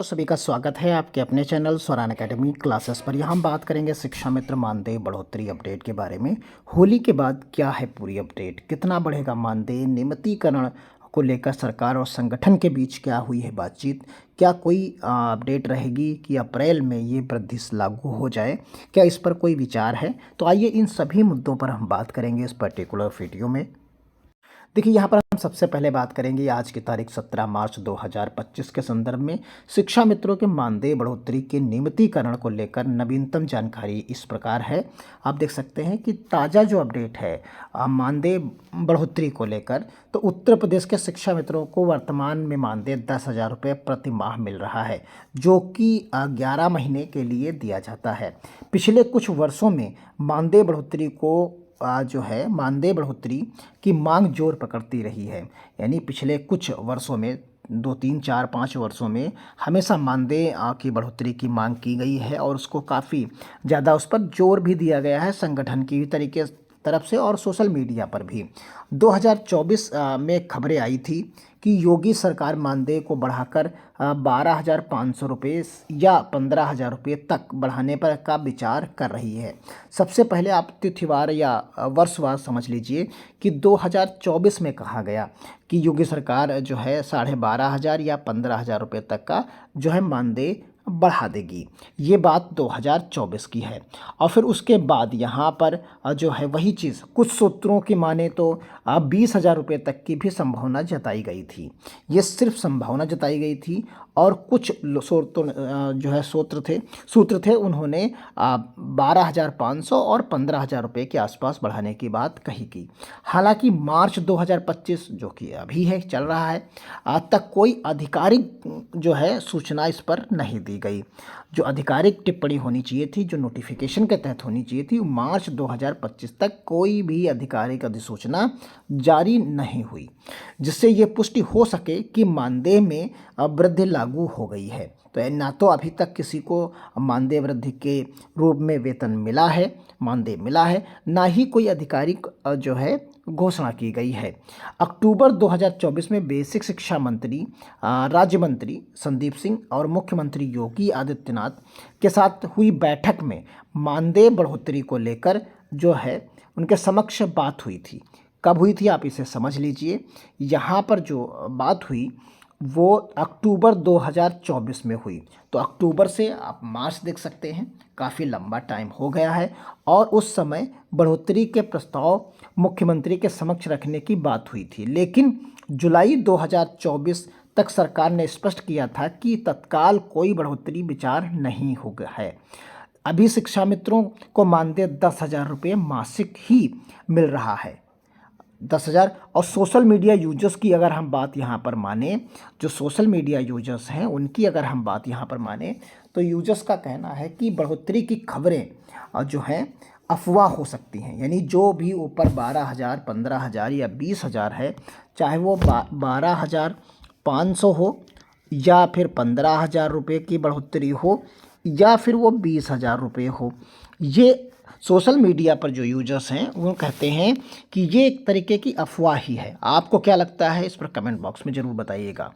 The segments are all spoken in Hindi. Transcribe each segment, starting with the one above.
तो सभी का स्वागत है आपके अपने चैनल स्वरान एकेडमी क्लासेस पर। यहाँ हम बात करेंगे शिक्षा मित्र मानदेय बढ़ोतरी अपडेट के बारे में। होली के बाद क्या है पूरी अपडेट, कितना बढ़ेगा मानदेय, नियमितीकरण को लेकर सरकार और संगठन के बीच क्या हुई है बातचीत, क्या कोई अपडेट रहेगी कि अप्रैल में ये वृद्धि लागू हो जाए, क्या इस पर कोई विचार है। तो आइए इन सभी मुद्दों पर हम बात करेंगे इस पर्टिकुलर वीडियो में। देखिए, यहाँ पर हम सबसे पहले बात करेंगे आज की तारीख 17 मार्च 2025 के संदर्भ में शिक्षा मित्रों के मानदेय बढ़ोतरी के नियमितीकरण को लेकर नवीनतम जानकारी इस प्रकार है। आप देख सकते हैं कि ताज़ा जो अपडेट है मानदेय बढ़ोतरी को लेकर, तो उत्तर प्रदेश के शिक्षा मित्रों को वर्तमान में मानदेय 10,000 रुपये प्रति माह मिल रहा है, जो कि 11 महीने के लिए दिया जाता है। पिछले कुछ वर्षों में मानदेय बढ़ोतरी को जो है मानदेय बढ़ोतरी की मांग जोर पकड़ती रही है। यानी पिछले कुछ वर्षों में 2, 3, 4, 5 वर्षों में हमेशा मानदेय की बढ़ोतरी की मांग की गई है और उसको काफ़ी ज़्यादा उस पर जोर भी दिया गया है संगठन की तरीके तरफ से और सोशल मीडिया पर भी। 2024 में खबरें आई थी कि योगी सरकार मानदेय को बढ़ाकर 12,500 रुपये या 15,000 रुपये तक बढ़ाने पर का विचार कर रही है। सबसे पहले आप तिथिवार या वर्षवार समझ लीजिए कि 2024 में कहा गया कि योगी सरकार जो है 12,500 या 15,000 रुपये तक का जो है मानदेय बढ़ा देगी। ये बात 2024 की है। और फिर उसके बाद यहाँ पर जो है वही चीज़ कुछ सूत्रों की माने तो 20,000 रुपये तक की भी संभावना जताई गई थी। ये सिर्फ संभावना जताई गई थी और कुछ जो है सूत्र थे उन्होंने 12,500 और 15,000 रुपये के आसपास बढ़ाने की बात कही की। हालांकि मार्च 2025 जो कि अभी है चल रहा है, आज तक कोई आधिकारिक जो है सूचना इस पर नहीं दी गई। जो आधिकारिक टिप्पणी होनी चाहिए थी, जो नोटिफिकेशन के तहत होनी चाहिए थी, मार्च 2025 तक कोई भी आधिकारिक अधिसूचना जारी नहीं हुई, जिससे ये पुष्टि हो सके कि मानदेय में वृद्धि लागू हो गई है। तो ना तो अभी तक किसी को मानदेय वृद्धि के रूप में वेतन मिला है, मानदेय मिला है, ना ही कोई आधिकारिक जो है घोषणा की गई है। अक्टूबर 2024 में बेसिक शिक्षा मंत्री राज्य मंत्री संदीप सिंह और मुख्यमंत्री योगी आदित्यनाथ के साथ हुई बैठक में मानदेय बढ़ोतरी को लेकर जो है उनके समक्ष बात हुई थी। कब हुई थी आप इसे समझ लीजिए। यहाँ पर जो बात हुई वो अक्टूबर 2024 में हुई। तो अक्टूबर से आप मार्च देख सकते हैं, काफ़ी लंबा टाइम हो गया है और उस समय बढ़ोतरी के प्रस्ताव मुख्यमंत्री के समक्ष रखने की बात हुई थी। लेकिन जुलाई 2024 तक सरकार ने स्पष्ट किया था कि तत्काल कोई बढ़ोतरी विचार नहीं हो गया है। अभी शिक्षा मित्रों को मानदेय 10,000 रुपये मासिक ही मिल रहा है, 10,000। और सोशल मीडिया यूजर्स की अगर हम बात यहाँ पर माने, जो सोशल मीडिया यूजर्स हैं उनकी अगर हम बात यहाँ पर माने, तो यूजर्स का कहना है कि बढ़ोतरी की खबरें जो हैं अफवाह हो सकती हैं। यानी जो भी ऊपर 12,000, 15,000 या 20,000 है, चाहे वो 12,500 हो या फिर 15,000 रुपये की बढ़ोतरी हो या फिर वो 20,000 रुपये हो, ये सोशल मीडिया पर जो यूजर्स हैं वो कहते हैं कि ये एक तरीके की अफवाह ही है। आपको क्या लगता है इस पर कमेंट बॉक्स में ज़रूर बताइएगा,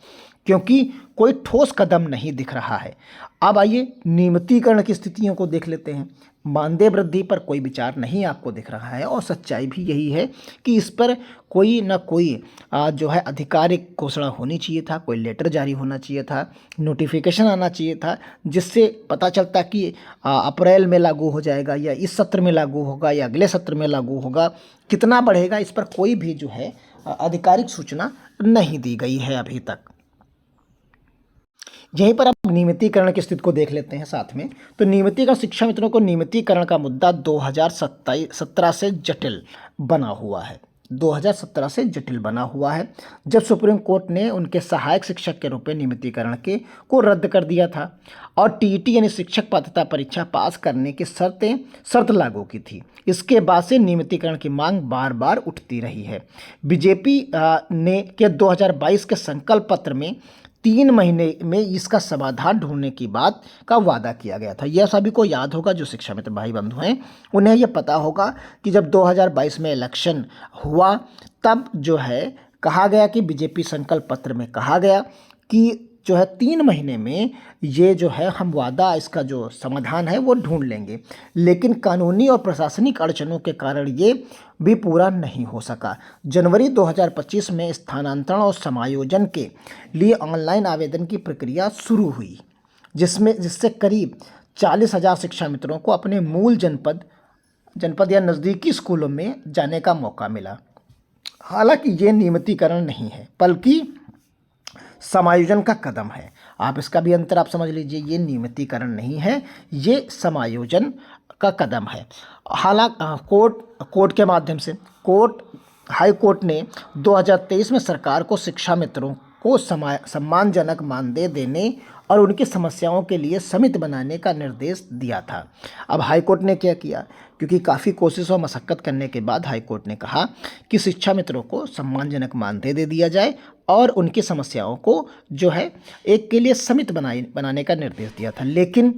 क्योंकि कोई ठोस कदम नहीं दिख रहा है। अब आइए नियमितीकरण की स्थितियों को देख लेते हैं। मानदेय वृद्धि पर कोई विचार नहीं आपको दिख रहा है और सच्चाई भी यही है कि इस पर कोई ना कोई जो है आधिकारिक घोषणा होनी चाहिए था, कोई लेटर जारी होना चाहिए था, नोटिफिकेशन आना चाहिए था, जिससे पता चलता कि अप्रैल में लागू हो जाएगा या इस सत्र में लागू होगा या अगले सत्र में लागू होगा, कितना बढ़ेगा इस पर कोई भी जो है आधिकारिक सूचना नहीं दी गई है अभी तक। यहीं पर अब नियमितीकरण की स्थिति को देख लेते हैं साथ में। तो नियमितीकरण, शिक्षा मित्रों को नियमितीकरण का मुद्दा 2017 से जटिल बना हुआ है। 2017 से जटिल बना हुआ है, जब सुप्रीम कोर्ट ने उनके सहायक शिक्षक के रूप में नियमितीकरण को रद्द कर दिया था और टीईटी यानी शिक्षक पात्रता परीक्षा पास करने की शर्त लागू की थी। इसके बाद से नियमितीकरण की मांग बार बार उठती रही है। बीजेपी ने 2022 के संकल्प पत्र में 3 महीने में इसका समाधान ढूंढने की बात का वादा किया गया था। यह सभी को याद होगा, जो शिक्षा मित्र भाई बंधु हैं उन्हें यह पता होगा कि जब 2022 में इलेक्शन हुआ तब जो है कहा गया कि बीजेपी संकल्प पत्र में कहा गया कि जो है 3 महीने में ये जो है हम वादा इसका जो समाधान है वो ढूंढ लेंगे, लेकिन कानूनी और प्रशासनिक अड़चनों के कारण ये भी पूरा नहीं हो सका। जनवरी 2025 में स्थानांतरण और समायोजन के लिए ऑनलाइन आवेदन की प्रक्रिया शुरू हुई, जिससे करीब 40,000 शिक्षा मित्रों को अपने मूल जनपद या नज़दीकी स्कूलों में जाने का मौका मिला। हालांकि ये नियमितीकरण नहीं है बल्कि समायोजन का कदम है। आप इसका भी अंतर आप समझ लीजिए, ये नियमितीकरण नहीं है, ये समायोजन का कदम है। हालांकि कोर्ट के माध्यम से हाई कोर्ट ने 2023 में सरकार को शिक्षा मित्रों को सम्मानजनक मानदेय देने और उनकी समस्याओं के लिए समिति बनाने का निर्देश दिया था। अब हाई कोर्ट ने क्या किया, क्योंकि काफ़ी कोशिश और मशक्क़त करने के बाद हाई कोर्ट ने कहा कि शिक्षा मित्रों को सम्मानजनक मानदेय दे दिया जाए और उनकी समस्याओं को जो है एक के लिए समिति बनाने का निर्देश दिया था। लेकिन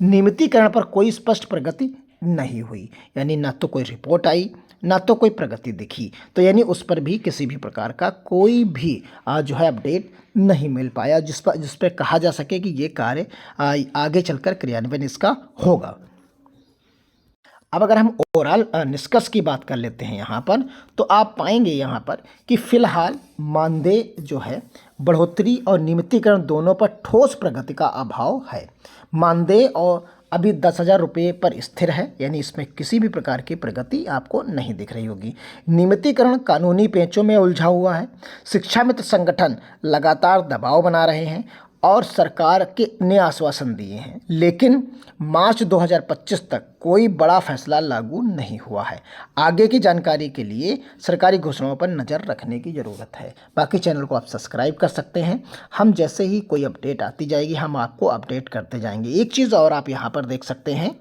नियमितीकरण पर कोई स्पष्ट प्रगति नहीं हुई, यानी ना तो कोई रिपोर्ट आई ना तो कोई प्रगति दिखी, तो यानी उस पर भी किसी भी प्रकार का कोई भी जो है अपडेट नहीं मिल पाया जिस पर कहा जा सके कि ये कार्य आगे चलकर क्रियान्वयन इसका होगा। अब अगर हम ओवरऑल निष्कर्ष की बात कर लेते हैं यहाँ पर, तो आप पाएंगे यहाँ पर कि फिलहाल मानदेय जो है बढ़ोतरी और नियमितीकरण दोनों पर ठोस प्रगति का अभाव है। मानदेय और अभी 10,000 रुपये पर स्थिर है, यानी इसमें किसी भी प्रकार की प्रगति आपको नहीं दिख रही होगी। नियमितीकरण कानूनी पेचों में उलझा हुआ है। शिक्षा मित्र संगठन लगातार दबाव बना रहे हैं और सरकार के ने आश्वासन दिए हैं, लेकिन मार्च 2025 तक कोई बड़ा फैसला लागू नहीं हुआ है। आगे की जानकारी के लिए सरकारी घोषणाओं पर नज़र रखने की ज़रूरत है। बाकी चैनल को आप सब्सक्राइब कर सकते हैं। हम जैसे ही कोई अपडेट आती जाएगी हम आपको अपडेट करते जाएंगे। एक चीज़ और आप यहाँ पर देख सकते हैं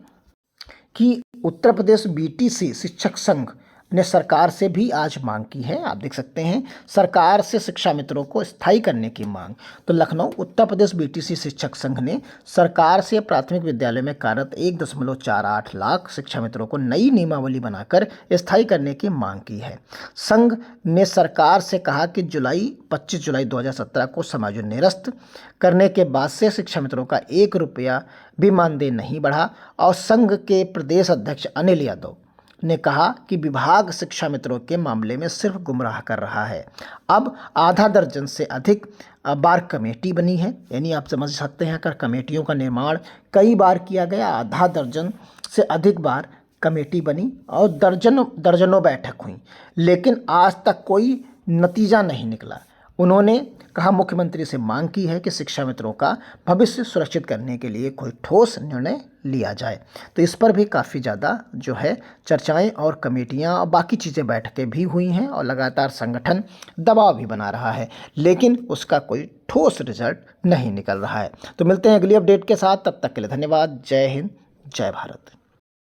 कि उत्तर प्रदेश बीटीसी शिक्षक संघ ने सरकार से भी आज मांग की है। आप देख सकते हैं सरकार से शिक्षा मित्रों को स्थायी करने की मांग। तो लखनऊ उत्तर प्रदेश बीटीसी शिक्षक संघ ने सरकार से प्राथमिक विद्यालय में कार्यरत 1.48 लाख शिक्षा मित्रों को नई नियमावली बनाकर स्थायी करने की मांग की है। संघ ने सरकार से कहा कि 25 जुलाई 2017 को समायोजन निरस्त करने के बाद से शिक्षा मित्रों का 1 रुपया भी मानदेय नहीं बढ़ा और संघ के प्रदेश अध्यक्ष अनिल यादव ने कहा कि विभाग शिक्षा मित्रों के मामले में सिर्फ गुमराह कर रहा है। अब आधा दर्जन से अधिक बार कमेटी बनी है, यानी आप समझ सकते हैं अगर कमेटियों का निर्माण कई बार किया गया, आधा दर्जन से अधिक बार कमेटी बनी और दर्जनों बैठक हुई, लेकिन आज तक कोई नतीजा नहीं निकला। उन्होंने कहा मुख्यमंत्री से मांग की है कि शिक्षा मित्रों का भविष्य सुरक्षित करने के लिए कोई ठोस निर्णय लिया जाए। तो इस पर भी काफ़ी ज़्यादा जो है चर्चाएं और कमेटियां और बाकी चीज़ें बैठकें भी हुई हैं और लगातार संगठन दबाव भी बना रहा है, लेकिन उसका कोई ठोस रिजल्ट नहीं निकल रहा है। तो मिलते हैं अगली अपडेट के साथ, तब तक के लिए धन्यवाद। जय हिंद, जय भारत।